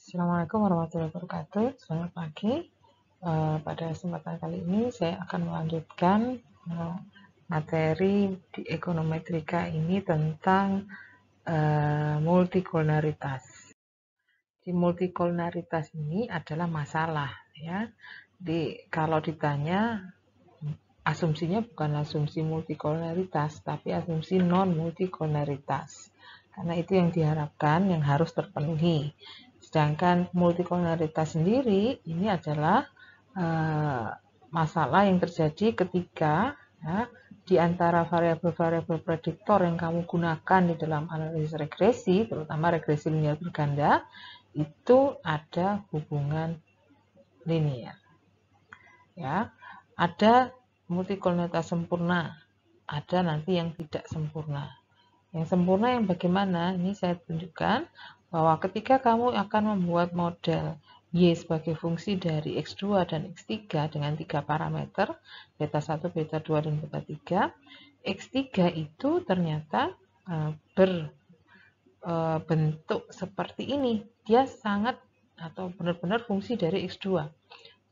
Assalamualaikum warahmatullahi wabarakatuh. Selamat pagi. Pada kesempatan kali ini saya akan melanjutkan materi di ekonometrika ini tentang multikulturalitas. Di multikulturalitas ini adalah masalah, ya. Kalau ditanya, asumsinya bukan asumsi multikulturalitas, tapi asumsi non multikulturalitas. Karena itu yang diharapkan, yang harus terpenuhi. Sedangkan multikulturalitas sendiri ini adalah masalah yang terjadi ketika di antara variabel-variabel prediktor yang kamu gunakan di dalam analisis regresi, terutama regresi linear berganda, itu ada hubungan linear. Ya, ada multikulturalitas sempurna, ada nanti yang tidak sempurna. Yang sempurna yang bagaimana? Ini saya tunjukkan bahwa ketika kamu akan membuat model Y sebagai fungsi dari X2 dan X3 dengan 3 parameter, beta 1, beta 2, dan beta 3, X3 itu ternyata berbentuk seperti ini. Dia sangat atau benar-benar fungsi dari X2.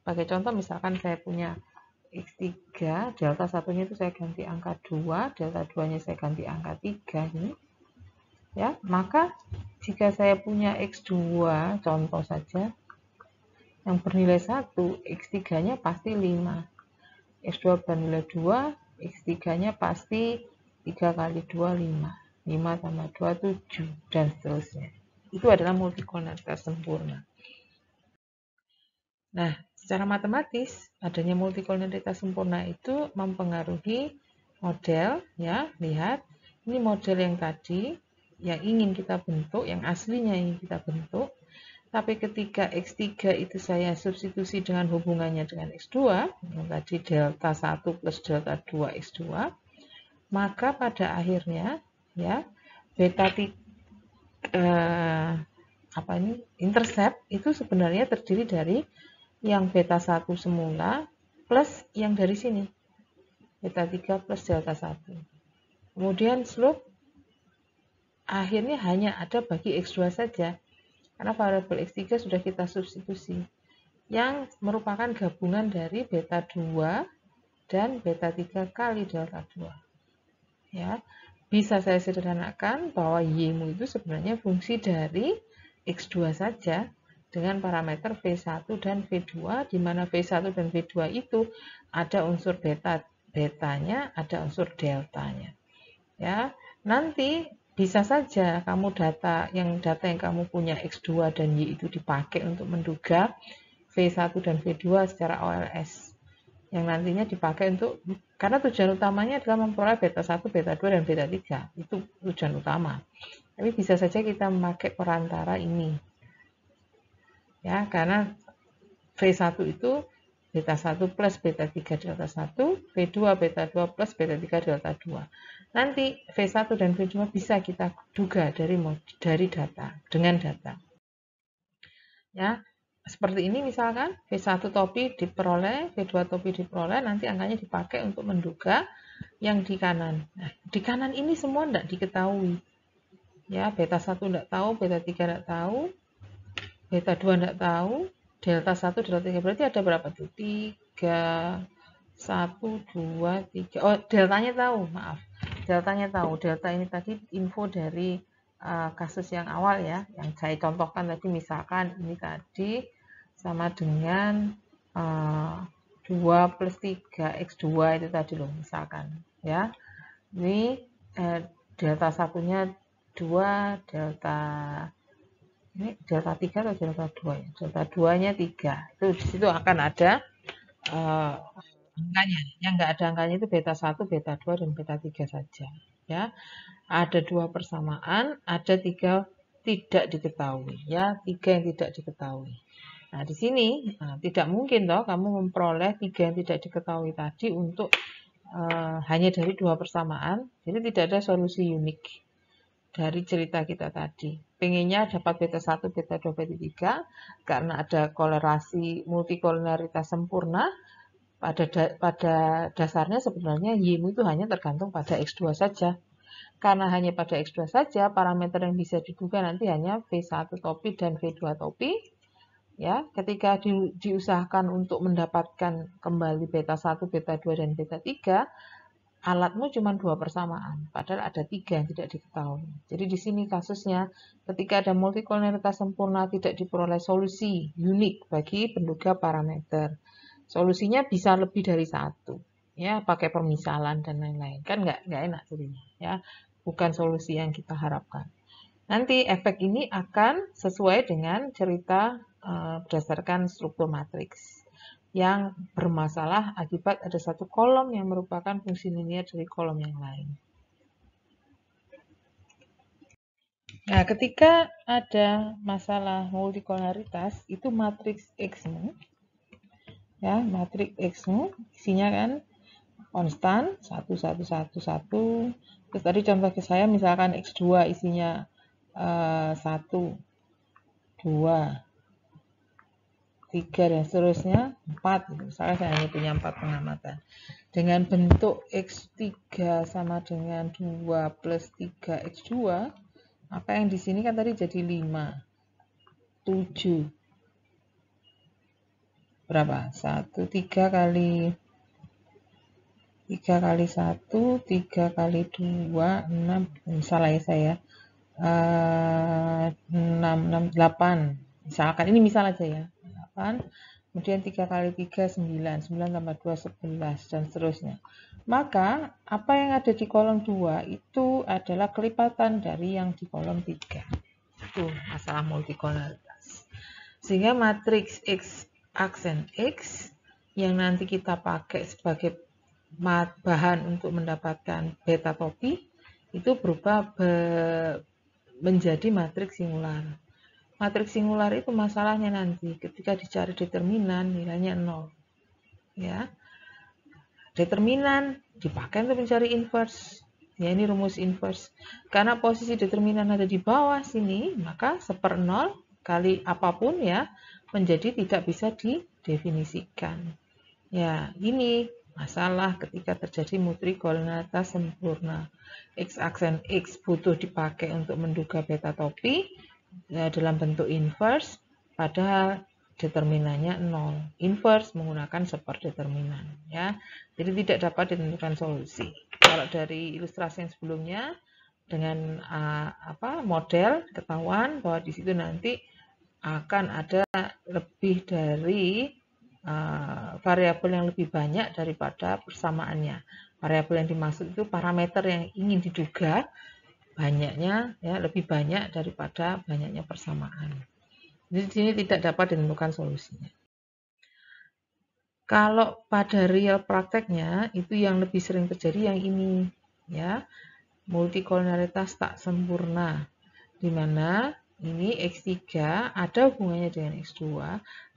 Sebagai contoh, misalkan saya punya X3, delta satunya itu saya ganti angka 2, delta 2-nya saya ganti angka 3 ini. Ya, maka jika saya punya X2 contoh saja yang bernilai 1, X3-nya pasti 5. X2 bernilai 2, X3-nya pasti 3 kali 2, 5. 5 tambah 2, 7, dan seterusnya. Itu adalah multikulturalitas sempurna. Nah, secara matematis, adanya multikulturalitas sempurna itu mempengaruhi model, ya. Lihat, ini model yang tadi, yang ingin kita bentuk, yang aslinya ingin kita bentuk. Tapi ketika X3 itu saya substitusi dengan hubungannya dengan X2, yang tadi delta 1 plus delta 2 X2, maka pada akhirnya, ya, beta intercept itu sebenarnya terdiri dari yang beta 1 semula plus yang dari sini, beta 3 plus delta 1. Kemudian slope akhirnya hanya ada bagi X2 saja, karena variabel X3 sudah kita substitusi, yang merupakan gabungan dari beta 2 dan beta 3 kali delta 2. Ya, bisa saya sederhanakan bahwa Y-mu itu sebenarnya fungsi dari X2 saja dengan parameter V1 dan V2, di mana V1 dan V2 itu ada unsur betanya, ada unsur deltanya. Ya, nanti bisa saja kamu data yang kamu punya X2 dan Y itu dipakai untuk menduga V1 dan V2 secara OLS. Yang nantinya dipakai untuk, karena tujuan utamanya adalah memperoleh beta 1, beta 2, dan beta 3. Itu tujuan utama. Tapi bisa saja kita memakai perantara ini. Ya, karena V1 itu beta 1 plus beta 3 delta 1, V2 beta 2 plus beta 3 delta 2. Nanti V1 dan V2 bisa kita duga dari data, dengan data. Ya, seperti ini misalkan, V1 topi diperoleh, V2 topi diperoleh, nanti angkanya dipakai untuk menduga yang di kanan. Nah, di kanan ini semua tidak diketahui. Ya, beta 1 tidak tahu, beta 3 tidak tahu, beta 2 tidak tahu, delta 1, delta 3, berarti ada berapa tuh? 3, 1, 2, 3. Oh, deltanya tahu, maaf. Deltanya tahu. Delta ini tadi info dari kasus yang awal, ya, yang saya contohkan tadi, misalkan ini tadi sama dengan 2 plus 3 X2 itu tadi loh, misalkan, ya. Ini delta satunya 2, delta ini delta 3 atau delta 2 ya? Delta 2-nya 3. Itu di situ akan ada angkanya. Yang enggak ada angkanya itu beta 1, beta 2, dan beta 3 saja, ya. Ada 2 persamaan, ada 3 tidak diketahui, ya, 3 yang tidak diketahui. Nah, di sini tidak mungkin toh kamu memperoleh 3 yang tidak diketahui tadi untuk hanya dari 2 persamaan. Jadi tidak ada solusi unik dari cerita kita tadi. Pengennya dapat beta 1, beta 2, beta 3, karena ada kolerasi multikulturalitas sempurna. Pada dasarnya sebenarnya Y-mu itu hanya tergantung pada X2 saja. Karena hanya pada X2 saja, parameter yang bisa diduga nanti hanya V1 topi dan V2 topi. Ya, ketika diusahakan untuk mendapatkan kembali beta 1, beta 2, dan beta 3, alatmu cuma 2 persamaan, padahal ada 3 yang tidak diketahui. Jadi di sini kasusnya, ketika ada multikolonialitas sempurna tidak diperoleh solusi unik bagi penduga parameter. Solusinya bisa lebih dari satu, ya, pakai permisalan dan lain-lain. Kan nggak enak jadinya, ya. Bukan solusi yang kita harapkan. Nanti efek ini akan sesuai dengan cerita berdasarkan struktur matriks yang bermasalah akibat ada satu kolom yang merupakan fungsi linear dari kolom yang lain. Nah, ketika ada masalah multikolaritas, itu matriks X-mu, ya, matriks X-mu isinya kan konstan 1 1 1 1. Terus tadi contoh ke saya misalkan X2 isinya 1 2 3 dan seterusnya 4. Misalnya saya hanya punya 4 pengamatan. Dengan bentuk X3 sama dengan 2 plus 3X2, maka yang di sini kan tadi jadi 5 7 berapa? 1 3 kali 3 kali 1, 3 kali 2, 6, salah ya saya, 6, 8, misalkan, ini misal aja ya, 8, kemudian 3 kali 3, 9, 9 tambah 2, 11, dan seterusnya. Maka, apa yang ada di kolom 2 itu adalah kelipatan dari yang di kolom 3. Itu masalah multikolonialitas. Sehingga matriks X aksen X yang nanti kita pakai sebagai bahan untuk mendapatkan beta topi itu berubah menjadi matriks singular. Matriks singular itu masalahnya nanti ketika dicari determinan nilainya 0. Ya. Determinan dipakai untuk mencari inverse. Ya, ini rumus inverse. Karena posisi determinan ada di bawah sini, maka 1/0 kali apapun ya menjadi tidak bisa didefinisikan. Ya, ini masalah ketika terjadi multikolonialitas sempurna. X aksen X butuh dipakai untuk menduga beta topi ya, dalam bentuk inverse, padahal determinannya 0. Inverse menggunakan superdeterminan. Ya. Jadi tidak dapat ditentukan solusi. Kalau dari ilustrasi yang sebelumnya, dengan model ketahuan bahwa di situ nanti akan ada lebih dari variabel yang lebih banyak daripada persamaannya. Variabel yang dimaksud itu parameter yang ingin diduga banyaknya ya lebih banyak daripada banyaknya persamaan. Jadi di sini tidak dapat ditentukan solusinya. Kalau pada real prakteknya itu yang lebih sering terjadi yang ini ya, multikolonialitas tak sempurna, di mana ini X3 ada hubungannya dengan X2,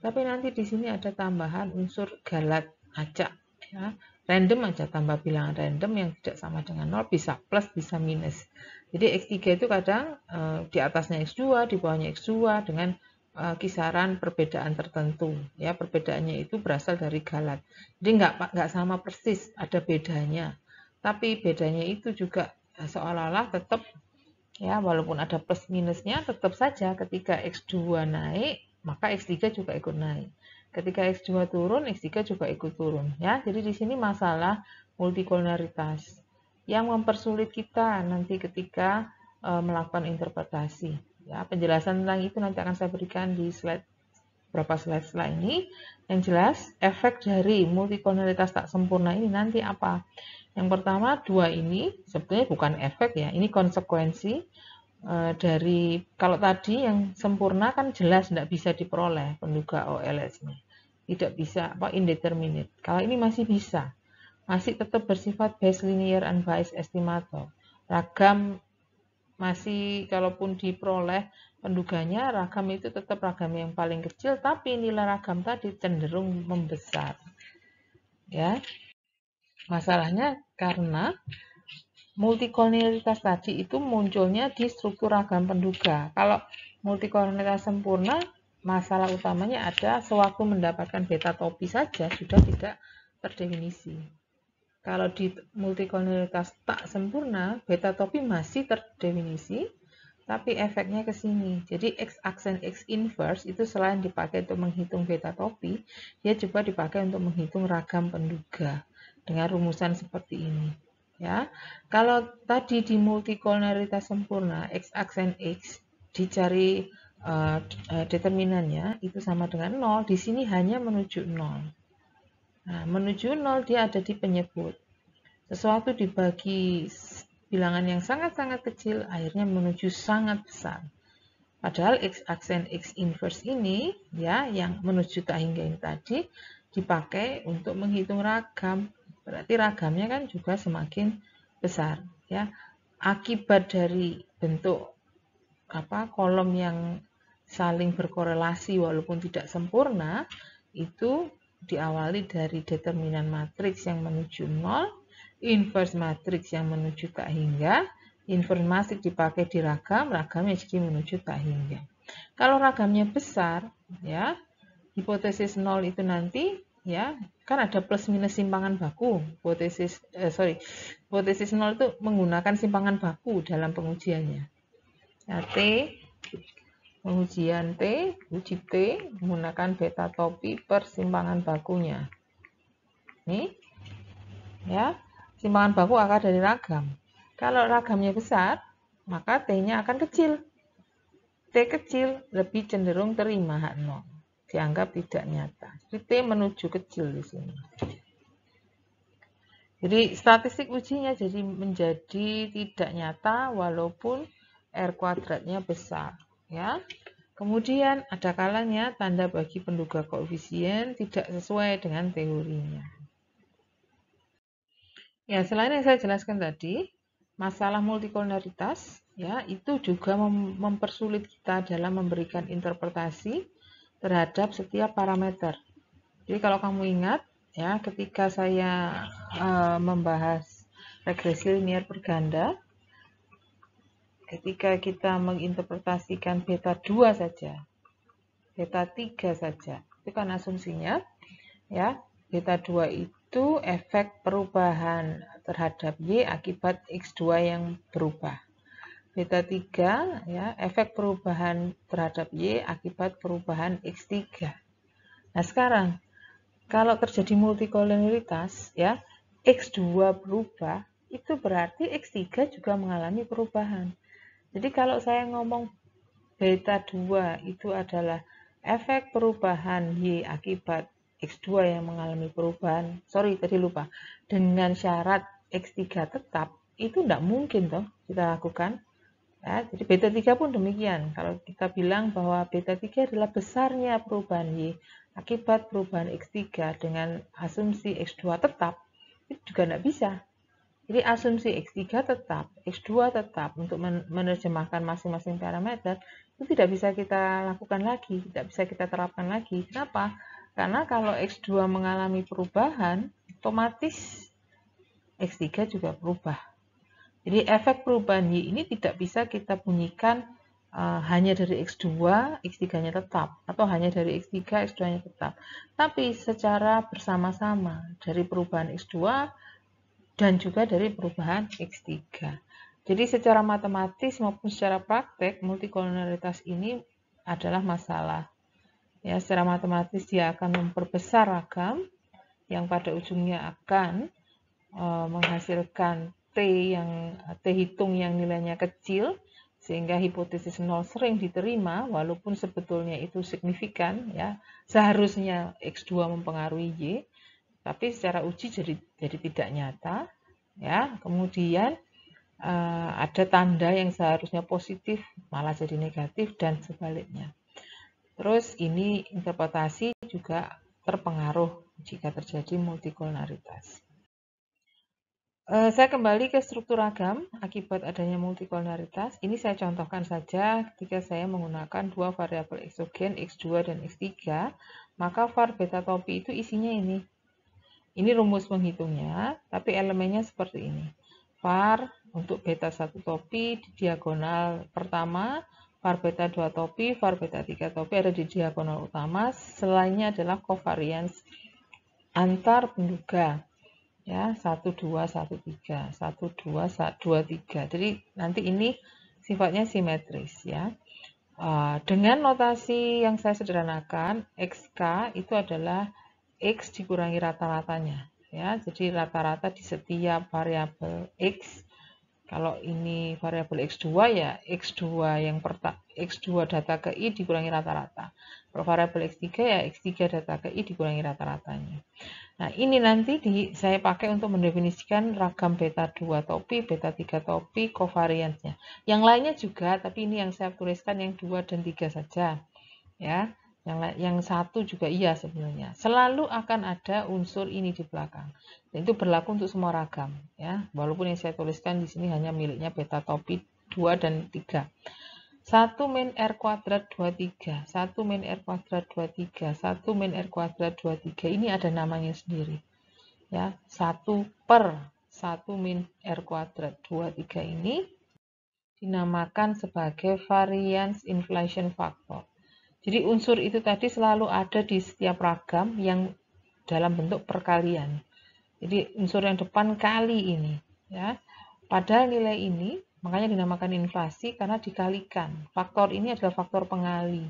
tapi nanti di sini ada tambahan unsur galat acak, ya. Random aja, tambah bilangan random yang tidak sama dengan 0, bisa plus, bisa minus. Jadi X3 itu kadang di atasnya X2, di bawahnya X2 dengan kisaran perbedaan tertentu. Ya, perbedaannya itu berasal dari galat. Jadi nggak sama persis, ada bedanya. Tapi bedanya itu juga seolah-olah tetap ya, walaupun ada plus minusnya, tetap saja ketika X2 naik, maka X3 juga ikut naik. Ketika X2 turun, X3 juga ikut turun. Ya, jadi di sini masalah multikolonialitas yang mempersulit kita nanti ketika melakukan interpretasi. Ya, penjelasan tentang itu nanti akan saya berikan di slide beberapa slide setelah ini. Yang jelas, efek dari multikolonialitas tak sempurna ini nanti apa? Yang pertama, 2 ini sebetulnya bukan efek ya, ini konsekuensi dari, kalau tadi yang sempurna kan jelas tidak bisa diperoleh penduga OLS-nya. Tidak bisa, indeterminate. Kalau ini masih bisa. Masih tetap bersifat base linear unbiased estimator. Ragam masih, kalaupun diperoleh penduganya, ragam itu tetap ragam yang paling kecil, tapi nilai ragam tadi cenderung membesar. Ya. Masalahnya karena multikolonialitas tadi itu munculnya di struktur ragam penduga. Kalau multikolonialitas sempurna, masalah utamanya ada sewaktu mendapatkan beta topi saja sudah tidak terdefinisi. Kalau di multikolonialitas tak sempurna, beta topi masih terdefinisi, tapi efeknya ke sini. Jadi X aksen X inverse itu selain dipakai untuk menghitung beta topi, dia juga dipakai untuk menghitung ragam penduga dengan rumusan seperti ini. Ya, kalau tadi di multikolonialitas sempurna X aksen X dicari determinannya itu sama dengan 0, di sini hanya menuju 0. Nah, menuju 0 dia ada di penyebut. Sesuatu dibagi bilangan yang sangat-sangat kecil, akhirnya menuju sangat besar. Padahal X aksen X inverse ini, ya, yang menuju tak hingga ini tadi, dipakai untuk menghitung ragam. Berarti ragamnya kan juga semakin besar. Ya. Akibat dari bentuk kolom yang saling berkorelasi walaupun tidak sempurna, itu diawali dari determinan matriks yang menuju 0, inverse matriks yang menuju tak hingga, inverse matriks dipakai di ragam, ragamnya jadi menuju tak hingga. Kalau ragamnya besar, ya, hipotesis 0 itu nanti, ya, kan ada plus minus simpangan baku. Hipotesis 0 itu menggunakan simpangan baku dalam pengujiannya. Nah, pengujian uji T menggunakan beta topi per simpangan bakunya. Ini, ya, simpangan baku akar dari ragam. Kalau ragamnya besar, maka T-nya akan kecil. T kecil lebih cenderung terima H0. Dianggap tidak nyata. Jadi T menuju kecil di sini. Jadi statistik ujinya jadi menjadi tidak nyata walaupun R kuadratnya besar. Ya. Kemudian ada kalanya tanda bagi penduga koefisien tidak sesuai dengan teorinya. Ya, selain yang saya jelaskan tadi, masalah multikolonialitas ya itu juga mempersulit kita dalam memberikan interpretasi terhadap setiap parameter. Jadi kalau kamu ingat ya, ketika saya membahas regresi linear berganda, ketika kita menginterpretasikan beta 2 saja, beta 3 saja, itu kan asumsinya ya, beta 2 itu efek perubahan terhadap Y akibat X2 yang berubah. Beta 3 ya, efek perubahan terhadap Y akibat perubahan X3. Nah, sekarang kalau terjadi multikolonialitas ya, X2 berubah, itu berarti X3 juga mengalami perubahan. Jadi kalau saya ngomong beta 2 itu adalah efek perubahan Y akibat X2 yang mengalami perubahan, tadi lupa, dengan syarat X3 tetap, itu tidak mungkin toh kita lakukan. Ya, jadi beta 3 pun demikian. Kalau kita bilang bahwa beta 3 adalah besarnya perubahan Y akibat perubahan X3 dengan asumsi X2 tetap, itu juga tidak bisa. Jadi asumsi X3 tetap, X2 tetap untuk menerjemahkan masing-masing parameter, itu tidak bisa kita lakukan lagi, tidak bisa kita terapkan lagi. Kenapa? Karena kalau X2 mengalami perubahan, otomatis X3 juga berubah. Jadi efek perubahan Y ini tidak bisa kita bunyikan hanya dari X2, X3-nya tetap, atau hanya dari X3, X2-nya tetap. Tapi secara bersama-sama dari perubahan X2 dan juga dari perubahan X3. Jadi secara matematis maupun secara praktek, multikolonialitas ini adalah masalah. Ya, secara matematis dia akan memperbesar ragam yang pada ujungnya akan menghasilkan T hitung yang nilainya kecil, sehingga hipotesis 0 sering diterima walaupun sebetulnya itu signifikan, ya. Seharusnya X2 mempengaruhi Y, tapi secara uji jadi tidak nyata, ya. Kemudian ada tanda yang seharusnya positif malah jadi negatif dan sebaliknya. Terus ini interpretasi juga terpengaruh jika terjadi multikolonialitas. Saya kembali ke struktur ragam akibat adanya multikolonialitas. Ini saya contohkan saja ketika saya menggunakan dua variabel eksogen X2 dan X3, maka var beta topi itu isinya ini. Ini rumus menghitungnya, tapi elemennya seperti ini. Var untuk beta 1 topi di diagonal pertama, var beta 2 topi, var beta 3 topi ada di diagonal utama, selainnya adalah covariance antar penduga. Ya, 1 2 1 3, 1 2 2 3. Jadi nanti ini sifatnya simetris ya. Dengan notasi yang saya sederhanakan, XK itu adalah X dikurangi rata-ratanya ya. Jadi rata-rata di setiap variabel X. Kalau ini variabel X2 ya X2 X2 data ke I dikurangi rata-rata. Kalau variabel X3 ya X3 data ke I dikurangi rata-ratanya. Nah, ini nanti saya pakai untuk mendefinisikan ragam beta 2 topi, beta 3 topi, covariance-nya. Yang lainnya juga, tapi ini yang saya tuliskan yang 2 dan 3 saja. Ya, yang satu juga iya sebenarnya. Selalu akan ada unsur ini di belakang. Dan itu berlaku untuk semua ragam. Ya, walaupun yang saya tuliskan di sini hanya miliknya beta topi 2 dan 3. 1 min R kuadrat 23, 1 min R kuadrat 23, 1 min R kuadrat 23, ini ada namanya sendiri. Ya, 1 per 1 min R kuadrat 23 ini dinamakan sebagai variance inflation factor. Jadi unsur itu tadi selalu ada di setiap ragam yang dalam bentuk perkalian. Jadi unsur yang depan kali ini, ya. Padahal nilai ini makanya dinamakan inflasi karena dikalikan. Faktor ini adalah faktor pengali.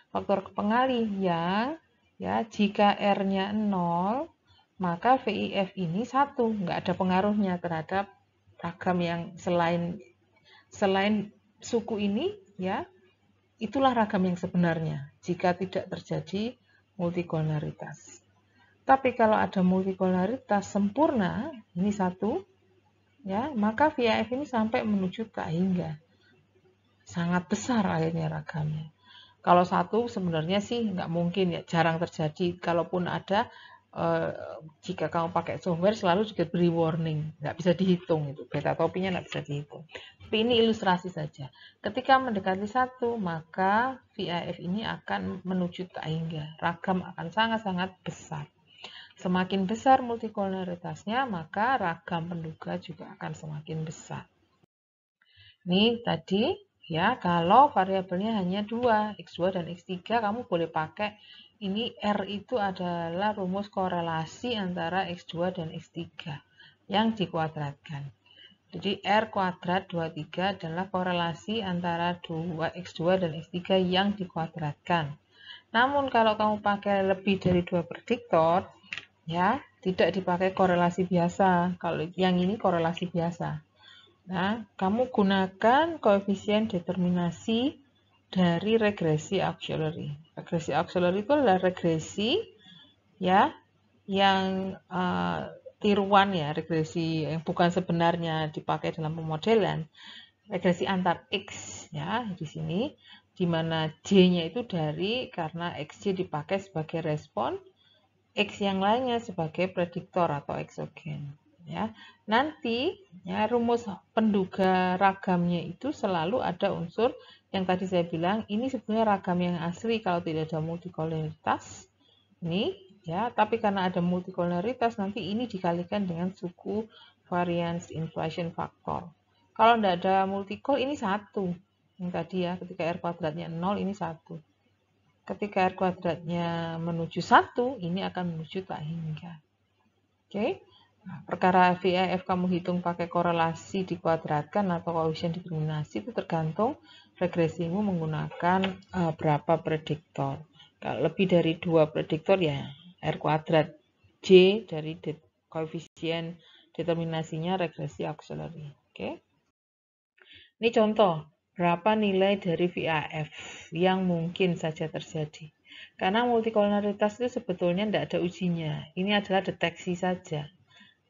Faktor pengali yang ya jika R-nya 0, maka VIF ini 1, nggak ada pengaruhnya terhadap ragam yang selain suku ini ya. Itulah ragam yang sebenarnya jika tidak terjadi multikolaritas. Tapi kalau ada multikolaritas sempurna, ini 1, ya, maka VIF ini sampai menuju tak hingga. Sangat besar akhirnya ragamnya. Kalau 1 sebenarnya sih nggak mungkin ya, jarang terjadi. Kalaupun ada, jika kamu pakai software selalu juga beri warning, nggak bisa dihitung itu, beta topinya nggak bisa dihitung. Tapi ini ilustrasi saja. Ketika mendekati 1, maka VIF ini akan menuju tak hingga. Ragam akan sangat-sangat besar. Semakin besar multikolaritasnya, maka ragam penduga juga akan semakin besar. Ini tadi ya, kalau variabelnya hanya 2, X2 dan X3, kamu boleh pakai ini R itu adalah rumus korelasi antara X2 dan X3 yang dikuadratkan. Jadi R kuadrat 23 adalah korelasi antara X2 dan X3 yang dikuadratkan. Namun kalau kamu pakai lebih dari 2 prediktor, ya, tidak dipakai korelasi biasa. Kalau yang ini korelasi biasa. Nah, kamu gunakan koefisien determinasi dari regresi auxiliary. Regresi auxiliary itu adalah regresi ya yang tiruan ya, regresi yang bukan sebenarnya dipakai dalam pemodelan. Regresi antar X ya di sini, di mana J-nya itu dari karena XJ dipakai sebagai respon, X yang lainnya sebagai prediktor atau eksogen. Ya, nanti ya rumus penduga ragamnya itu selalu ada unsur yang tadi saya bilang ini sebenarnya ragam yang asli kalau tidak ada multikolaritas. Ini ya, tapi karena ada multikolaritas nanti ini dikalikan dengan suku variance inflation factor. Kalau tidak ada multikol ini 1. Yang tadi ya, ketika R kuadratnya 0 ini 1. Ketika R kuadratnya menuju 1, ini akan menuju tak hingga. Oke. Nah, perkara VIF kamu hitung pakai korelasi dikuadratkan atau koefisien determinasi itu tergantung regresimu menggunakan berapa prediktor. Kalau lebih dari 2 prediktor ya R kuadrat J dari koefisien determinasinya regresi auxiliary. Oke. Ini contoh berapa nilai dari VIF yang mungkin saja terjadi. Karena multikolaritas itu sebetulnya tidak ada ujinya. Ini adalah deteksi saja.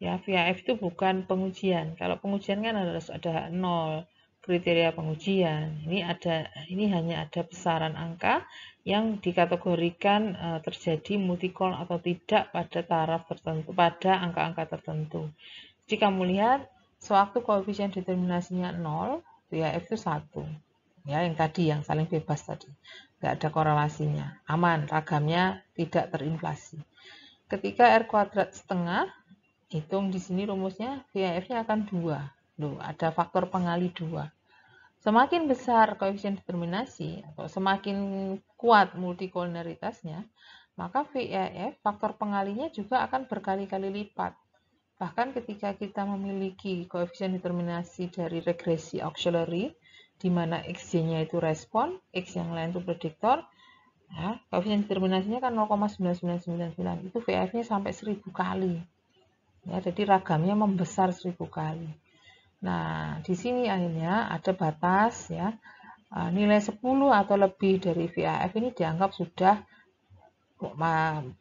Ya, VIF itu bukan pengujian. Kalau pengujian kan harus ada 0 kriteria pengujian. Ini hanya ada besaran angka yang dikategorikan terjadi multikol atau tidak pada taraf tertentu, pada angka-angka tertentu. Jadi kamu lihat sewaktu koefisien determinasinya 0, VIF itu 1. Ya, yang tadi yang saling bebas tadi. Nggak ada korelasinya. Aman, ragamnya tidak terinflasi. Ketika R kuadrat setengah, hitung di sini rumusnya VIF-nya akan 2. Loh, ada faktor pengali 2. Semakin besar koefisien determinasi atau semakin kuat multikolaritasnya, maka VIF faktor pengalinya juga akan berkali-kali lipat. Bahkan ketika kita memiliki koefisien determinasi dari regresi auxiliary, di mana XJ-nya itu respon, X yang lain itu prediktor, ya, koefisien determinasinya kan 0,9999, itu VF-nya sampai 1000 kali. Ya, jadi ragamnya membesar 1000 kali. Nah, di sini akhirnya ada batas, ya, nilai 10 atau lebih dari VAF ini dianggap sudah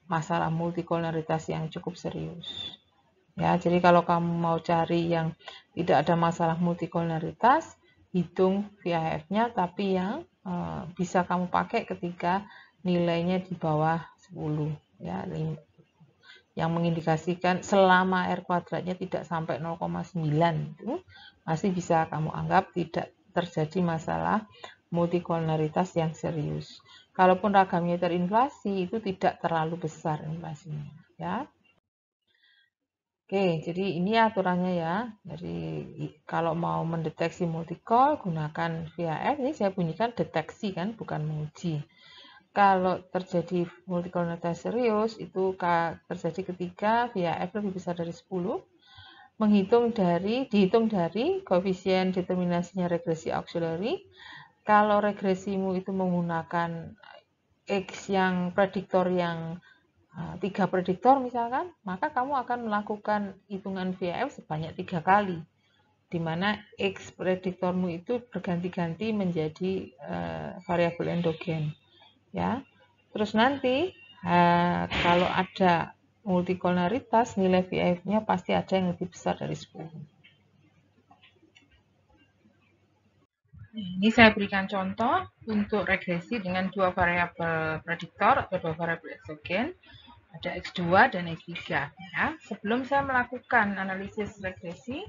masalah multikolaritas yang cukup serius. Ya, jadi kalau kamu mau cari yang tidak ada masalah multikolaritas, hitung VAF-nya, tapi yang bisa kamu pakai ketika nilainya di bawah 10, ya, yang mengindikasikan selama R kuadratnya tidak sampai 0,9 itu masih bisa kamu anggap tidak terjadi masalah multikolaritas yang serius. Kalaupun ragamnya terinflasi itu tidak terlalu besar inflasinya, ya. Oke, jadi ini aturannya ya. Jadi kalau mau mendeteksi multikol gunakan VAF. Ini saya bunyikan deteksi kan, bukan menguji. Kalau terjadi multikolaritas serius itu terjadi ketika VAF lebih besar dari 10. Dihitung dari koefisien determinasinya regresi auxiliary. Kalau regresimu itu menggunakan X yang prediktor yang 3 prediktor misalkan, maka kamu akan melakukan hitungan VAF sebanyak 3 kali, di mana X prediktormu itu berganti-ganti menjadi variabel endogen. Ya, terus nanti kalau ada multikolaritas, nilai VAF-nya pasti ada yang lebih besar dari 10. Ini saya berikan contoh untuk regresi dengan dua variabel prediktor atau dua variabel eksogen, ada X2 dan X3. Ya. Sebelum saya melakukan analisis regresi,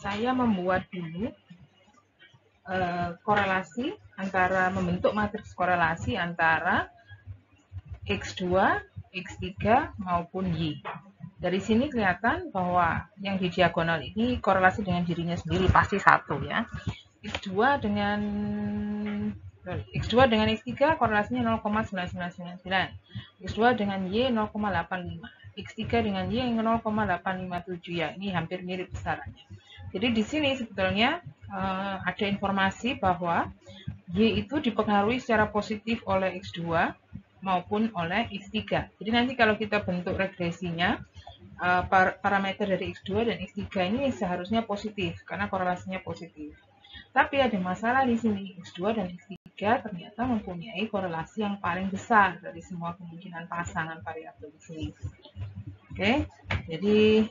saya membuat dulu korelasi antara membentuk matriks korelasi antara X2, X3 maupun Y. Dari sini kelihatan bahwa yang di diagonal ini korelasi dengan dirinya sendiri pasti satu ya. X2 dengan X3 korelasinya 0,9999. X2 dengan Y 0,85. X3 dengan Y 0,857 ya. Ini hampir mirip besarannya. Jadi di sini sebetulnya ada informasi bahwa Y itu dipengaruhi secara positif oleh X2 maupun oleh X3. Jadi nanti kalau kita bentuk regresinya, parameter dari X2 dan X3 ini seharusnya positif karena korelasinya positif. Tapi ada masalah di sini, X2 dan X3 ternyata mempunyai korelasi yang paling besar dari semua kemungkinan pasangan variabel di sini. Oke, jadi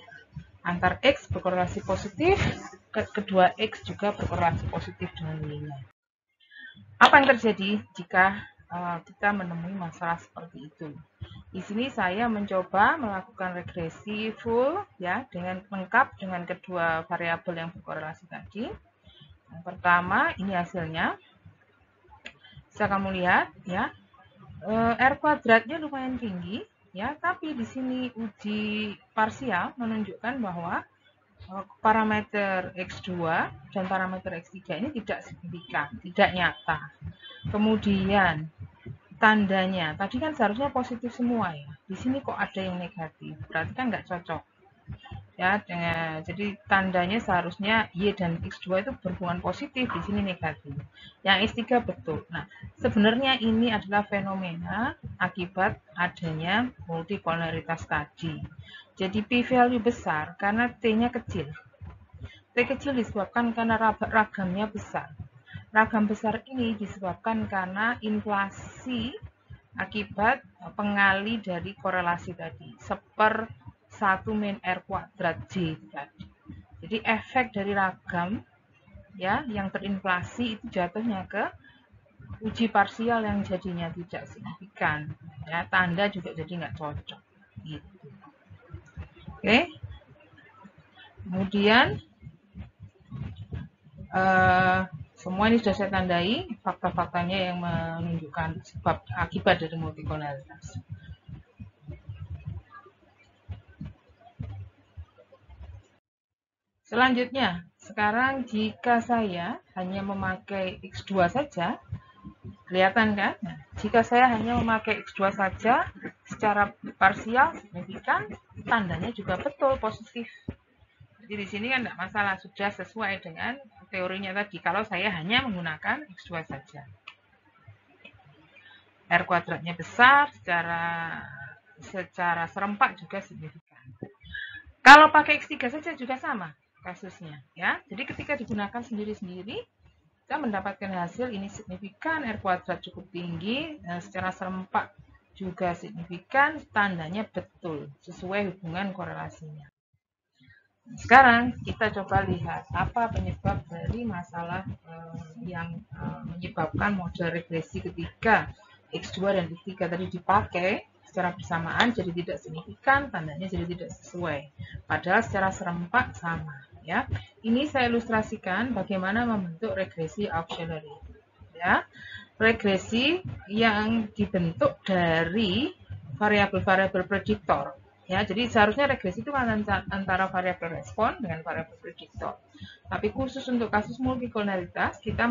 antar X berkorelasi positif, kedua X juga berkorelasi positif dengan Y-nya. Apa yang terjadi jika kita menemui masalah seperti itu? Di sini saya mencoba melakukan regresi full ya dengan lengkap dengan kedua variabel yang berkorelasi tadi. Yang pertama, ini hasilnya. Bisa kamu lihat ya. R kuadratnya lumayan tinggi ya, tapi di sini uji parsial menunjukkan bahwa parameter X2 dan parameter X3 ini tidak signifikan, tidak nyata. Kemudian tandanya, tadi kan seharusnya positif semua ya. Di sini kok ada yang negatif, berarti kan nggak cocok. Ya, jadi tandanya seharusnya Y dan X2 itu berhubungan positif, di sini negatif. Yang X3 betul. Nah, sebenarnya ini adalah fenomena akibat adanya multikolaritas tadi. Jadi P-value besar karena T-nya kecil. T kecil disebabkan karena ragamnya besar. Ragam besar ini disebabkan karena inflasi akibat pengali dari korelasi tadi. 1 min R kuadrat J tadi. Jadi efek dari ragam ya yang terinflasi itu jatuhnya ke uji parsial yang jadinya tidak signifikan. Ya, tanda juga jadi nggak cocok. Gitu. Oke. Kemudian semua ini sudah saya tandai fakta-faktanya yang menunjukkan sebab akibat dari multikolaritas. Selanjutnya, sekarang jika saya hanya memakai X2 saja, kelihatan kan? Nah, jika saya hanya memakai X2 saja, secara parsial signifikan, tandanya juga betul positif. Jadi di sini kan tidak masalah, sudah sesuai dengan teorinya tadi. Kalau saya hanya menggunakan X2 saja. R kuadratnya besar, secara serempak juga signifikan. Kalau pakai X3 saja juga sama kasusnya, ya. Jadi ketika digunakan sendiri-sendiri, kita mendapatkan hasil ini signifikan, R kuadrat cukup tinggi, secara serempak juga signifikan, tandanya betul, sesuai hubungan korelasinya. Sekarang kita coba lihat apa penyebab dari masalah yang menyebabkan model regresi ketika X2 dan X3 tadi dipakai secara bersamaan jadi tidak signifikan, tandanya jadi tidak sesuai. Padahal secara serempak sama. Ya, ini saya ilustrasikan bagaimana membentuk regresi auxiliary. Ya, regresi yang dibentuk dari variabel-variabel prediktor. Ya, jadi seharusnya regresi itu antara variabel respon dengan variabel prediktor. Tapi khusus untuk kasus multikolonialitas, kita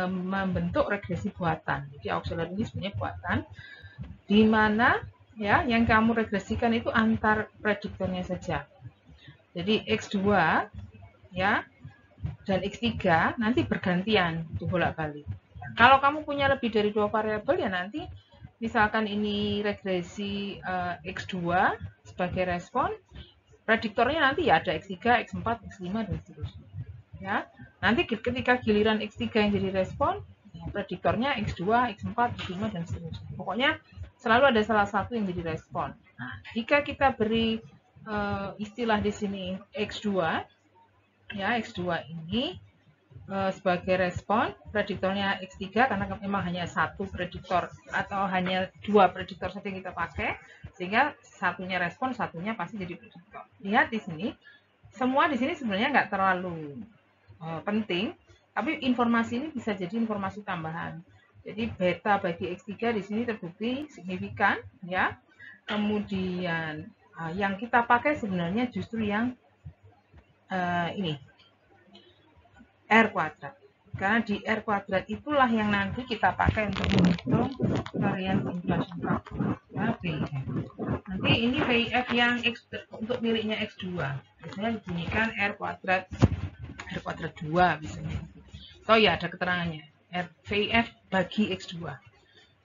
membentuk regresi buatan. Jadi auxiliary ini sebenarnya buatan, di mana ya yang kamu regresikan itu antar prediktornya saja. Jadi X2 ya dan X3 nanti bergantian dibolak-balik. Kalau kamu punya lebih dari 2 variabel ya nanti misalkan ini regresi X2 sebagai respon, prediktornya nanti ya ada X3, X4, X5 dan seterusnya. Ya. Nanti ketika giliran X3 yang jadi respon, ya prediktornya X2, X4, X5 dan seterusnya. Pokoknya selalu ada salah satu yang jadi respon. Nah, jika kita beri istilah di sini X2, ya X2 ini sebagai respon, prediktornya X3 karena memang hanya satu prediktor atau hanya 2 prediktor saja yang kita pakai, sehingga satunya respon, satunya pasti jadi prediktor. Lihat di sini, semua di sini sebenarnya nggak terlalu penting, tapi informasi ini bisa jadi informasi tambahan. Jadi beta bagi X3 di sini terbukti signifikan, ya. Kemudian yang kita pakai sebenarnya justru yang ini. R kuadrat. Karena di R kuadrat itulah yang nanti kita pakai untuk menghitung variance inflation factor, ya, VIF. Nanti ini VIF yang untuk miliknya X2. Biasanya dibunyikan R kuadrat 2 biasanya. Oh ya, ada keterangannya. VIF bagi X2.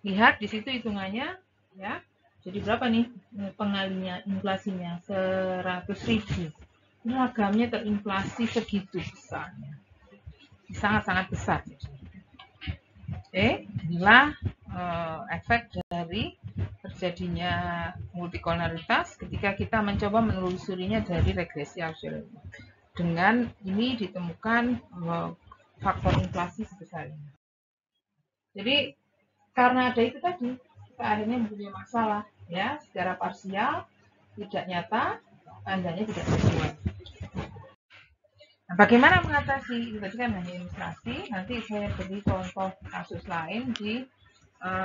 Lihat di situ hitungannya, ya. Jadi berapa nih pengalinya inflasinya? 100.000. Ini ragamnya terinflasi segitu besarnya. Sangat-sangat besar. Inilah efek dari terjadinya multikolonialitas ketika kita mencoba menelusurinya dari regresi auxiliary. Dengan ini ditemukan faktor inflasi sebesar ini. Jadi karena ada itu tadi, kita akhirnya mempunyai masalah, ya, secara parsial tidak nyata, tandanya tidak sesuai. Nah, bagaimana mengatasi? Itu tadi kan hanya ilustrasi. Nanti saya beri contoh kasus lain di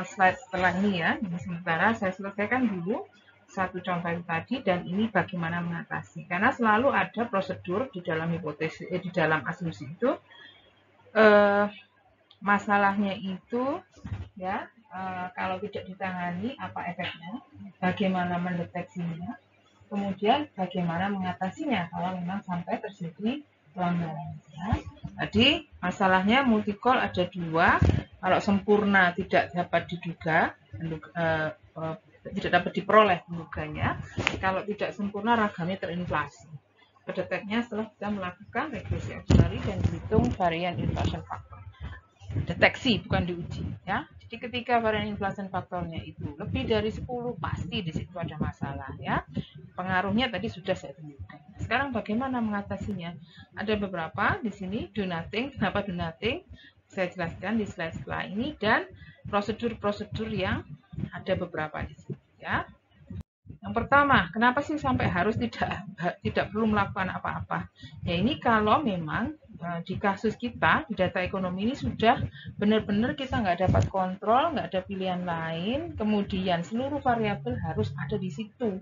slide setelah ini ya. Sementara saya selesaikan dulu satu contoh itu tadi dan ini bagaimana mengatasi. Karena selalu ada prosedur di dalam hipotesis, di dalam asumsi itu. Masalahnya itu ya kalau tidak ditangani apa efeknya, bagaimana mendeteksinya, kemudian bagaimana mengatasinya kalau memang sampai terjadi pelanggaran. Ya. Tadi masalahnya multikol ada 2, kalau sempurna tidak dapat diduga, tidak dapat diperoleh penduganya, kalau tidak sempurna ragamnya terinflasi. Pendeteknya setelah kita melakukan regresi auxiliary dan dihitung varian inflation factor. Deteksi bukan diuji, ya. Jadi ketika varian inflation faktornya itu lebih dari 10 pasti di situ ada masalah, ya. Pengaruhnya tadi sudah saya tunjukkan. Sekarang bagaimana mengatasinya? Ada beberapa di sini, do nothing. Kenapa do nothing? Saya jelaskan di slide setelah ini dan prosedur-prosedur yang ada beberapa di sini, ya. Yang pertama, kenapa sih sampai harus tidak perlu melakukan apa-apa? Ya ini kalau memang di kasus kita, di data ekonomi ini sudah benar-benar kita nggak dapat kontrol, nggak ada pilihan lain, kemudian seluruh variabel harus ada di situ.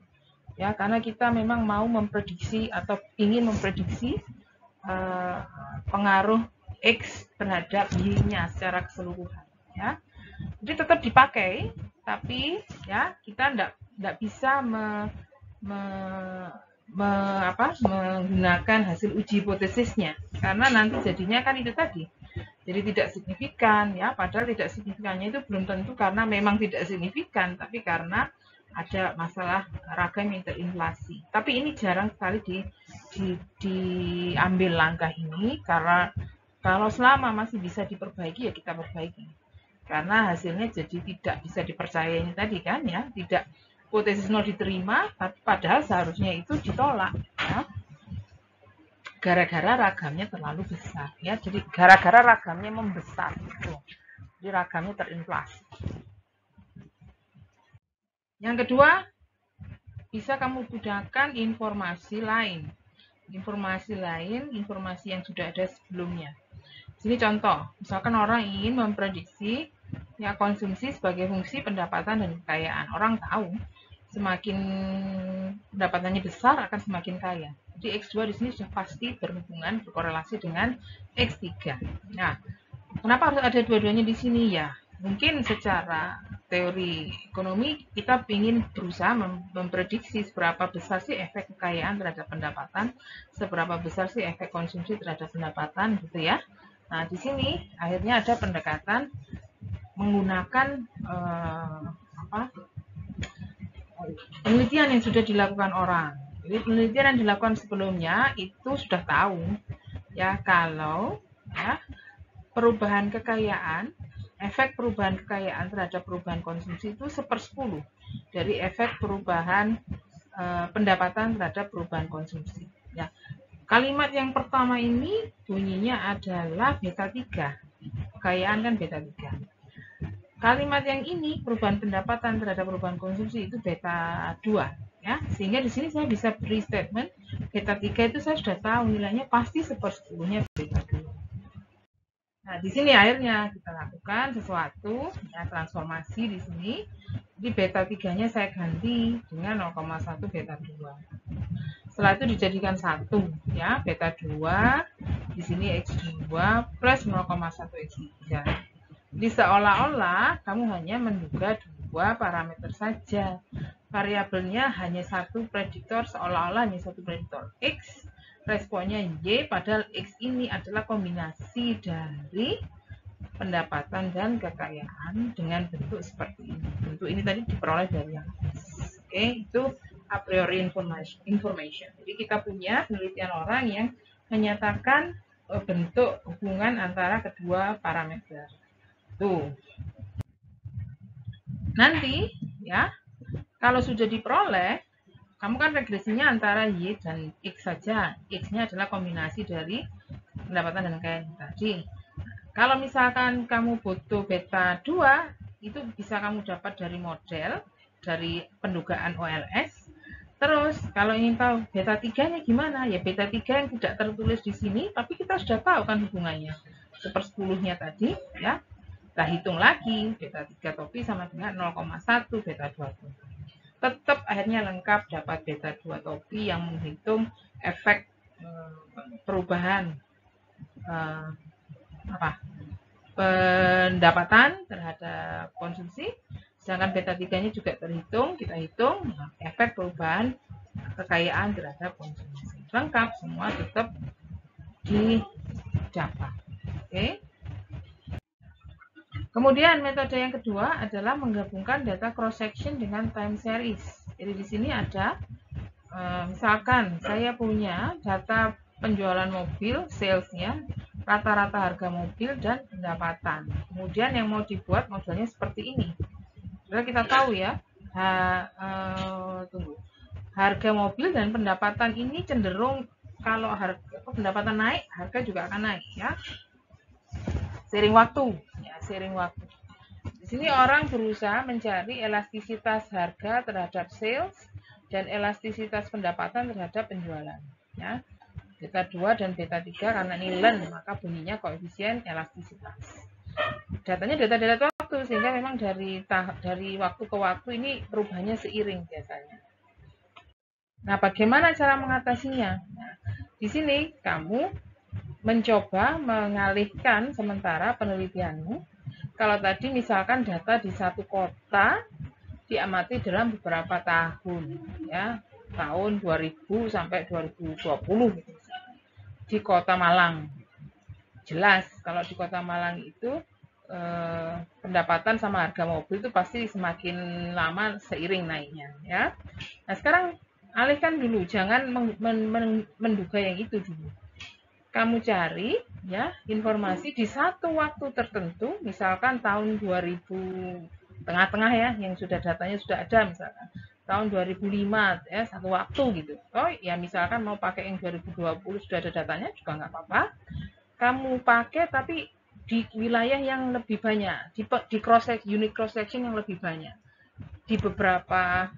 Ya, karena kita memang mau memprediksi atau ingin memprediksi pengaruh X terhadap Y-nya secara keseluruhan. Ya. Jadi tetap dipakai, tapi ya kita tidak bisa menggunakan hasil uji hipotesisnya, karena nanti jadinya kan itu tadi, jadi tidak signifikan ya, padahal tidak signifikannya itu belum tentu karena memang tidak signifikan, tapi karena ada masalah ragam yang terinflasi. Tapi ini jarang sekali diambil langkah ini, karena kalau selama masih bisa diperbaiki ya kita perbaiki, karena hasilnya jadi tidak bisa dipercaya ini tadi kan ya, tidak hipotesis nol diterima, padahal seharusnya itu ditolak ya, gara-gara ragamnya terlalu besar ya, jadi gara-gara ragamnya membesar gitu, jadi ragamnya terinflasi. Yang kedua, bisa kamu gunakan informasi lain, informasi yang sudah ada sebelumnya. Sini contoh, misalkan orang ingin memprediksi ya konsumsi sebagai fungsi pendapatan dan kekayaan. Orang tahu semakin pendapatannya besar akan semakin kaya. Jadi X2 di sini sudah pasti berhubungan, berkorelasi dengan X3. Nah, kenapa harus ada dua-duanya di sini ya? Mungkin secara teori ekonomi kita ingin berusaha memprediksi seberapa besar sih efek kekayaan terhadap pendapatan, seberapa besar sih efek konsumsi terhadap pendapatan gitu ya. Nah, di sini akhirnya ada pendekatan menggunakan penelitian yang sudah dilakukan orang. Jadi penelitian yang dilakukan sebelumnya itu sudah tahu ya kalau ya, perubahan kekayaan, efek perubahan kekayaan terhadap perubahan konsumsi itu 1/10 dari efek perubahan pendapatan terhadap perubahan konsumsi. Ya. Kalimat yang pertama ini bunyinya adalah beta 3. Kekayaan kan beta 3. Kalimat yang ini, perubahan pendapatan terhadap perubahan konsumsi, itu beta 2. Ya, sehingga di sini saya bisa beri statement, beta 3 itu saya sudah tahu nilainya pasti 1/10-nya beta 2. Nah, di sini akhirnya kita lakukan sesuatu, ya, transformasi di sini. Jadi beta 3-nya saya ganti dengan 0,1 beta 2. Setelah itu dijadikan 1, ya, beta 2, di sini X2 plus 0,1 X3. Jadi seolah-olah kamu hanya menduga 2 parameter saja. Variabelnya hanya satu prediktor, seolah-olah hanya satu prediktor X, responnya Y, padahal X ini adalah kombinasi dari pendapatan dan kekayaan dengan bentuk seperti ini. Bentuk ini tadi diperoleh dari yang X. Oke, itu a priori information. Jadi kita punya penelitian orang yang menyatakan bentuk hubungan antara kedua parameter. Tuh. Nanti ya, kalau sudah diperoleh, kamu kan regresinya antara Y dan X saja. X-nya adalah kombinasi dari pendapatan dan kekayaan tadi. Kalau misalkan kamu butuh beta 2, itu bisa kamu dapat dari model, dari pendugaan OLS. Terus, kalau ingin tahu beta 3-nya gimana? Ya beta 3 yang tidak tertulis di sini, tapi kita sudah tahu kan hubungannya. 1/10-nya tadi, ya. Kita hitung lagi, beta 3 topi sama dengan 0,1 beta 2 topi. Tetap akhirnya lengkap dapat beta 2 topi yang menghitung efek perubahan pendapatan terhadap konsumsi, sedangkan beta 3-nya juga terhitung, kita hitung efek perubahan kekayaan terhadap konsumsi. Lengkap, semua tetap didapat. Oke. Kemudian metode yang kedua adalah menggabungkan data cross section dengan time series. Jadi di sini ada misalkan saya punya data penjualan mobil, salesnya, rata-rata harga mobil dan pendapatan. Kemudian yang mau dibuat modelnya seperti ini. Jadi kita tahu ya, harga mobil dan pendapatan ini cenderung kalau pendapatan naik, harga juga akan naik ya. Seiring waktu, ya, seiring waktu. Di sini orang berusaha mencari elastisitas harga terhadap sales dan elastisitas pendapatan terhadap penjualan. Ya. Beta 2 dan beta 3 karena ini len, maka bunyinya koefisien elastisitas. Datanya data-data waktu, sehingga memang dari waktu ke waktu ini perubahannya seiring biasanya. Nah, bagaimana cara mengatasinya? Nah, di sini kamu mencoba mengalihkan sementara penelitianmu. Kalau tadi misalkan data di satu kota diamati dalam beberapa tahun, ya, tahun 2000 sampai 2020 gitu, di Kota Malang. Jelas kalau di Kota Malang itu pendapatan sama harga mobil itu pasti semakin lama seiring naiknya, ya. Nah, sekarang alihkan dulu, jangan menduga yang itu dulu. Kamu cari ya informasi di satu waktu tertentu, misalkan tahun 2000 tengah-tengah ya, yang sudah datanya sudah ada, misalkan tahun 2005 ya, satu waktu gitu. Oh ya, misalkan mau pakai yang 2020 sudah ada datanya juga nggak apa-apa. Kamu pakai tapi di wilayah yang lebih banyak, di cross unit cross section yang lebih banyak, di beberapa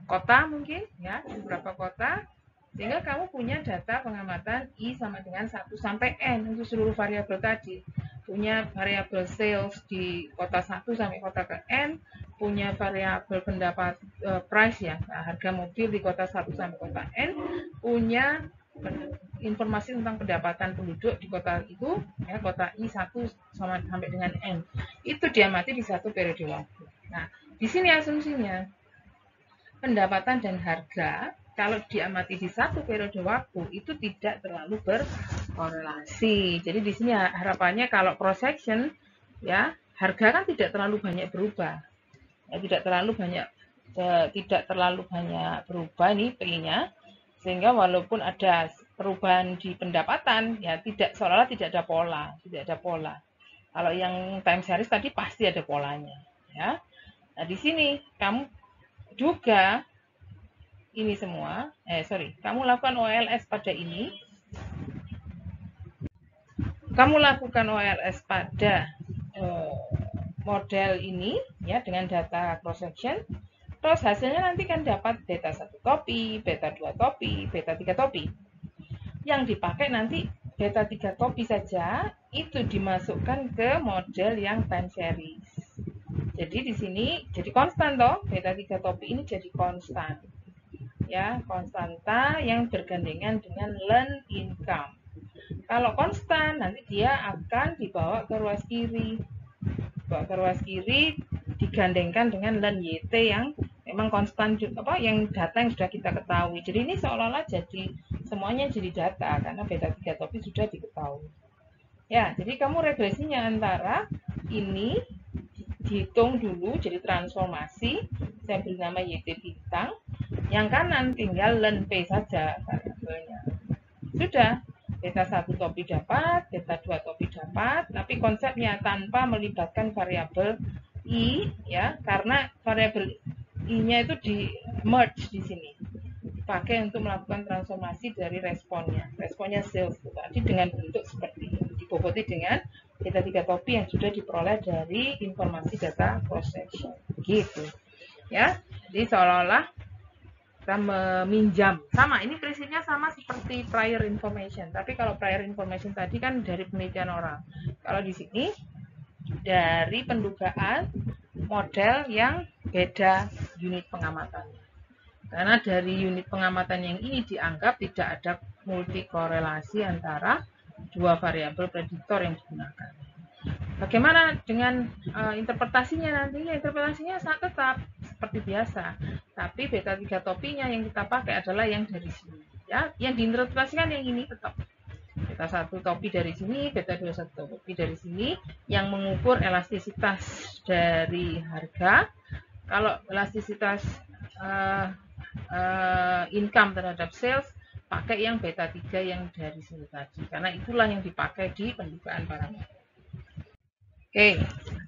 kota mungkin ya, di beberapa kota, sehingga kamu punya data pengamatan I sama dengan 1 sampai N untuk seluruh variabel tadi. Punya variabel sales di kota 1 sampai kota ke N, punya variabel pendapat price ya, harga mobil di kota 1 sampai kota N, punya informasi tentang pendapatan penduduk di kota itu, ya, kota I1 sampai dengan N. Itu diamati di satu periode waktu. Nah, di sini asumsinya pendapatan dan harga kalau diamati di satu periode waktu itu tidak terlalu berkorelasi. Jadi di sini harapannya kalau cross section ya, harga kan tidak terlalu banyak berubah. Ya, tidak terlalu banyak berubah nih P-nya, sehingga walaupun ada perubahan di pendapatan ya seolah-olah tidak ada pola. Kalau yang time series tadi pasti ada polanya, ya. Nah, di sini kamu juga ini semua, kamu lakukan OLS pada ini, kamu lakukan OLS pada model ini ya dengan data cross section, terus hasilnya nanti kan dapat beta 1 topi, beta 2 topi, beta 3 topi. Yang dipakai nanti beta 3 topi saja, itu dimasukkan ke model yang time series. Jadi di sini jadi konstan toh, beta 3 topi ini jadi konstan. Ya, konstanta yang bergandengan dengan learn income. Kalau konstan, nanti dia akan dibawa ke ruas kiri. Digandengkan dengan learn YT yang memang konstan juga, yang data yang sudah kita ketahui. Jadi ini seolah-olah semuanya jadi data karena beta 3 topi sudah diketahui. Ya, jadi kamu regresinya antara ini dihitung dulu jadi transformasi, saya beri nama YT bintang. Yang kanan tinggal learn P saja variabelnya. Sudah, beta 1 topi dapat, beta 2 topi dapat, tapi konsepnya tanpa melibatkan variabel I ya, karena variabel I-nya itu di merge di sini. Dipakai untuk melakukan transformasi dari responnya sales tadi dengan bentuk seperti ini, diboboti dengan beta 3 topi yang sudah diperoleh dari informasi data cross section. Gitu. Ya. Jadi seolah-olah kita meminjam. Sama, ini prinsipnya sama seperti prior information. Tapi kalau prior information tadi kan dari penelitian orang. Kalau di sini dari pendugaan model yang beda unit pengamatannya. Karena dari unit pengamatan yang ini dianggap tidak ada multi korelasi antara dua variabel prediktor yang digunakan. Bagaimana dengan interpretasinya nantinya? Interpretasinya tetap seperti biasa, tapi beta 3 topinya yang kita pakai adalah yang dari sini. Ya, yang diinterpretasikan yang ini tetap. Beta 1 topi dari sini, beta 2 1 topi dari sini, yang mengukur elastisitas dari harga. Kalau elastisitas income terhadap sales, pakai yang beta 3 yang dari sini tadi, karena itulah yang dipakai di pendugaan parameter. Oke,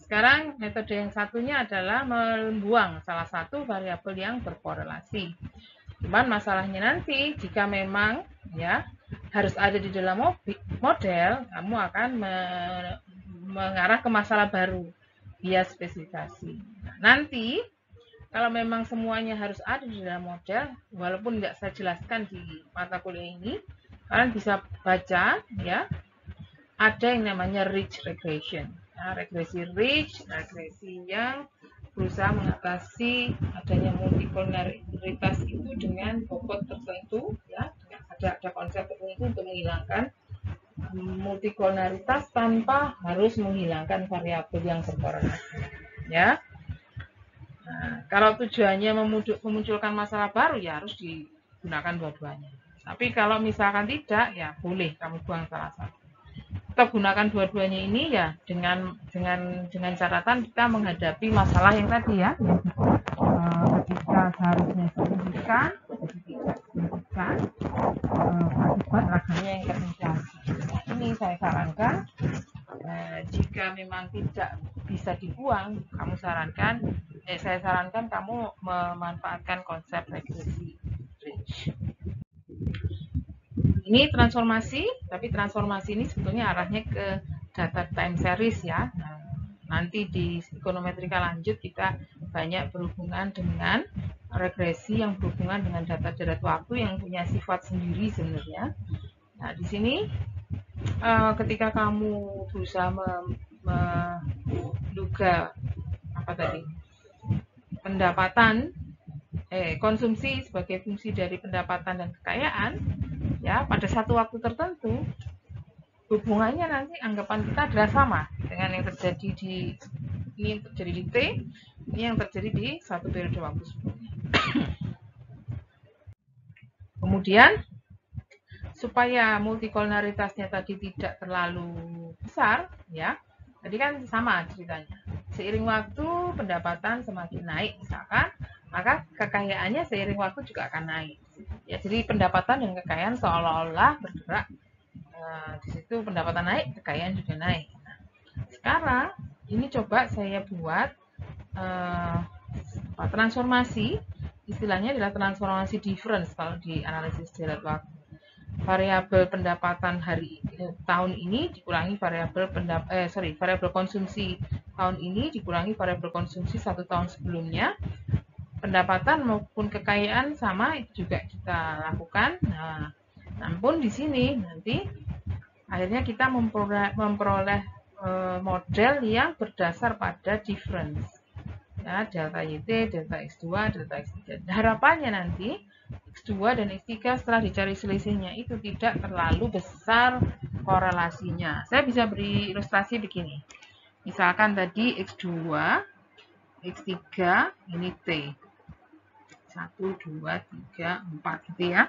sekarang metode yang satunya adalah membuang salah satu variabel yang berkorelasi. Cuman masalahnya nanti jika memang ya harus ada di dalam model, kamu akan mengarah ke masalah baru via spesifikasi. Nah, nanti kalau memang semuanya harus ada di dalam model, walaupun nggak saya jelaskan di mata kuliah ini, kalian bisa baca ya, ada yang namanya ridge regression. Nah, regresi ridge, regresi yang berusaha mengatasi adanya multikolaritas itu dengan bobot tertentu, ya, ada konsep tertentu untuk menghilangkan multikolaritas tanpa harus menghilangkan variabel yang berkorelasi, ya. Nah, kalau tujuannya memunculkan masalah baru ya harus gunakan dua-duanya. Tapi kalau misalkan tidak, ya boleh kamu buang salah satu. Kita gunakan dua-duanya ini ya dengan catatan kita menghadapi masalah yang tadi ya, ketika seharusnya signifikan jadi tidak signifikan, akibat raganya yang terindikasi. Ini saya sarankan, jika memang tidak bisa dibuang, saya sarankan kamu memanfaatkan konsep regresi range. Ini transformasi, tapi transformasi ini sebetulnya arahnya ke data time series ya. Nah, nanti di ekonometrika lanjut kita banyak berhubungan dengan regresi yang berhubungan dengan data derat waktu yang punya sifat sendiri sebenarnya. Nah, di sini ketika kamu berusaha menduga konsumsi sebagai fungsi dari pendapatan dan kekayaan, ya pada satu waktu tertentu hubungannya nanti anggapan kita adalah sama dengan yang terjadi di T, ini yang terjadi di satu periode waktu sebelumnya. Kemudian supaya multikolonaritasnya tadi tidak terlalu besar, ya, tadi kan sama ceritanya. Seiring waktu pendapatan semakin naik, misalkan, maka kekayaannya seiring waktu juga akan naik. Ya, jadi pendapatan dan kekayaan seolah-olah bergerak. Di situ pendapatan naik, kekayaan juga naik. Nah, sekarang ini coba saya buat transformasi, istilahnya adalah transformasi difference kalau di analisis derat waktu. Variabel pendapatan tahun ini dikurangi variabel konsumsi tahun ini dikurangi variabel konsumsi 1 tahun sebelumnya. Pendapatan maupun kekayaan sama juga kita lakukan. Nah, namun di sini nanti akhirnya kita memperoleh model yang berdasar pada difference. Ya, delta YT, delta X2, delta X3. Harapannya nanti X2 dan X3 setelah dicari selisihnya itu tidak terlalu besar korelasinya. Saya bisa beri ilustrasi begini. Misalkan tadi X2, X3, ini T. 1, 2, 3, 4 gitu ya.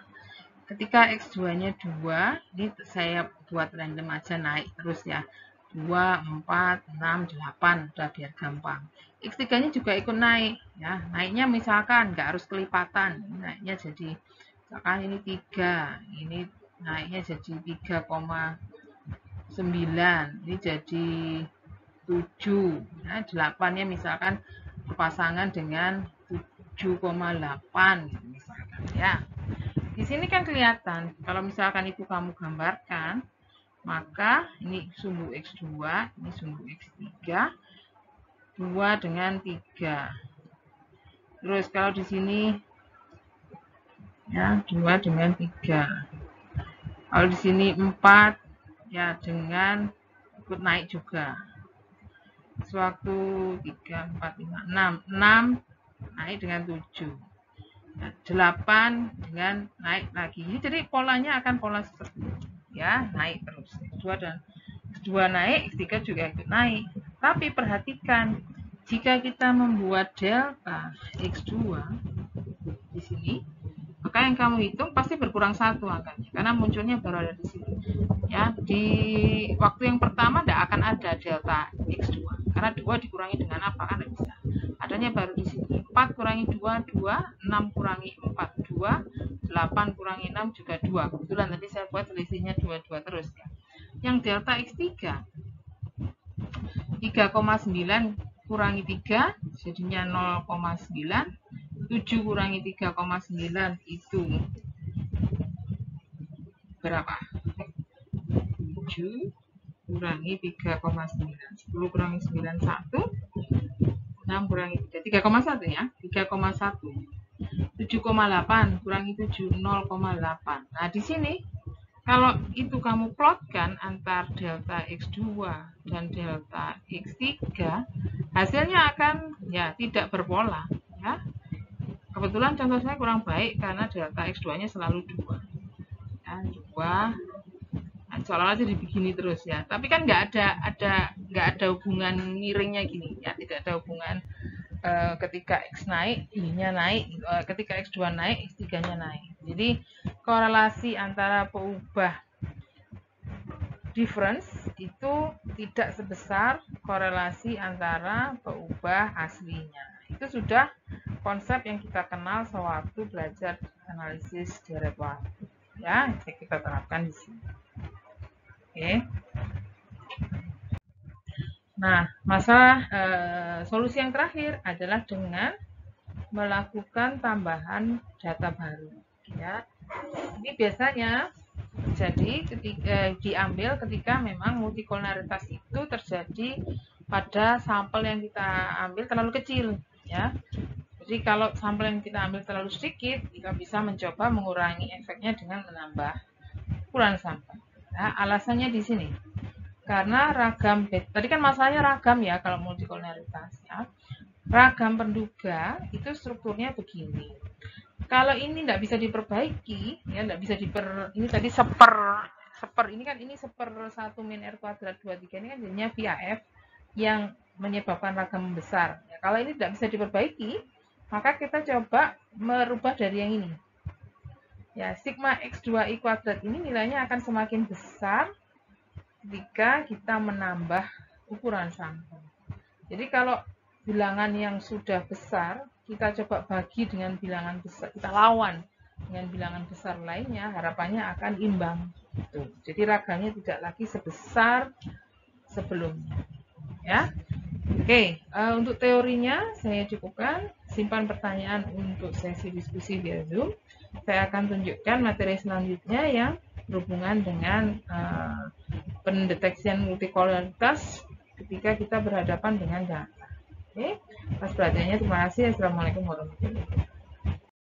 Ketika X2-nya 2, ini saya buat random aja naik terus ya. 2, 4, 6, 8, udah biar gampang. X3-nya juga ikut naik ya. Naiknya misalkan nggak harus kelipatan. Naiknya jadi misalkan ini 3, ini naiknya jadi 3,9, ini jadi 7. Nah, 8-nya misalkan berpasangan dengan 7,8 misalkan ya. Di sini kan kelihatan kalau misalkan itu kamu gambarkan, maka ini sumbu X2, ini sumbu X3, 2 dengan 3. Terus kalau di sini ya 2 dengan 3. Kalau di sini 4 ya dengan ikut naik juga. Sewaktu 3, 4, 5, 6 naik dengan 7. 8 dengan naik lagi. Jadi polanya akan pola seperti ini. Ya, naik terus. X2 naik, X3 juga ikut naik. Tapi perhatikan, jika kita membuat delta X2 di sini, maka yang kamu hitung pasti berkurang 1 angkanya, karena munculnya baru ada di sini. Ya, di waktu yang pertama tidak akan ada delta X2, karena 2 dikurangi dengan apa? Kan tidak bisa. Adanya baru di sini. 4 kurangi 2, 2. 6 kurangi 4, 2. 8 kurangi 6 juga 2. Kebetulan tadi saya buat selisihnya 2, 2 terus ya. Yang delta X3, 3,9 kurangi 3, jadinya 0,9. 7 kurangi 3,9 itu berapa? 7 kurangi 3,9. 10 kurangi 9, 1. 6 kurangi 3, 3,1 ya, 3,1. 7,8 kurangi 7, 0,8. Nah, di sini kalau itu kamu plotkan antar delta X2 dan delta X3, hasilnya akan ya tidak berpola ya. Kebetulan contoh saya kurang baik karena delta X2-nya selalu 2. Ya, 2. Nah, seolah-olah jadi begini terus ya. Tapi kan nggak ada hubungan miringnya gini ya, tidak ada hubungan ketika X naik, Y-nya naik, ketika X2 naik, X3-nya naik. Jadi korelasi antara peubah difference itu tidak sebesar korelasi antara peubah aslinya. Itu sudah konsep yang kita kenal sewaktu belajar analisis deret waktu. Ya, kita terapkan di sini. Oke. Nah, masalah solusi yang terakhir adalah dengan melakukan tambahan data baru. Ya, ini biasanya jadi diambil ketika memang multikolonaritas itu terjadi pada sampel yang kita ambil terlalu kecil, ya. Jadi kalau sampel yang kita ambil terlalu sedikit, kita bisa mencoba mengurangi efeknya dengan menambah ukuran sampel. Nah, alasannya di sini. Karena ragam, tadi kan masalahnya ragam ya kalau multikolonaritas, ya. Ragam penduga itu strukturnya begini. Kalau ini tidak bisa diperbaiki, ya tidak bisa ini tadi seper ini kan ini seper 1 min R kuadrat 23 ini kan jadinya VAF yang menyebabkan ragam besar. Ya, kalau ini tidak bisa diperbaiki, maka kita coba merubah dari yang ini. Ya, sigma X2I kuadrat ini nilainya akan semakin besar ketika kita menambah ukuran sampel. Jadi kalau bilangan yang sudah besar, kita coba bagi dengan bilangan besar, kita lawan dengan bilangan besar lainnya, harapannya akan imbang. Jadi ragamnya tidak lagi sebesar sebelumnya. Ya, oke. Untuk teorinya saya cukupkan. Simpan pertanyaan untuk sesi diskusi via Zoom. Saya akan tunjukkan materi selanjutnya yang berhubungan dengan pendeteksian multikolonaritas ketika kita berhadapan dengan data. Oke, atas perhatiannya terima kasih. Assalamualaikum warahmatullahi wabarakatuh.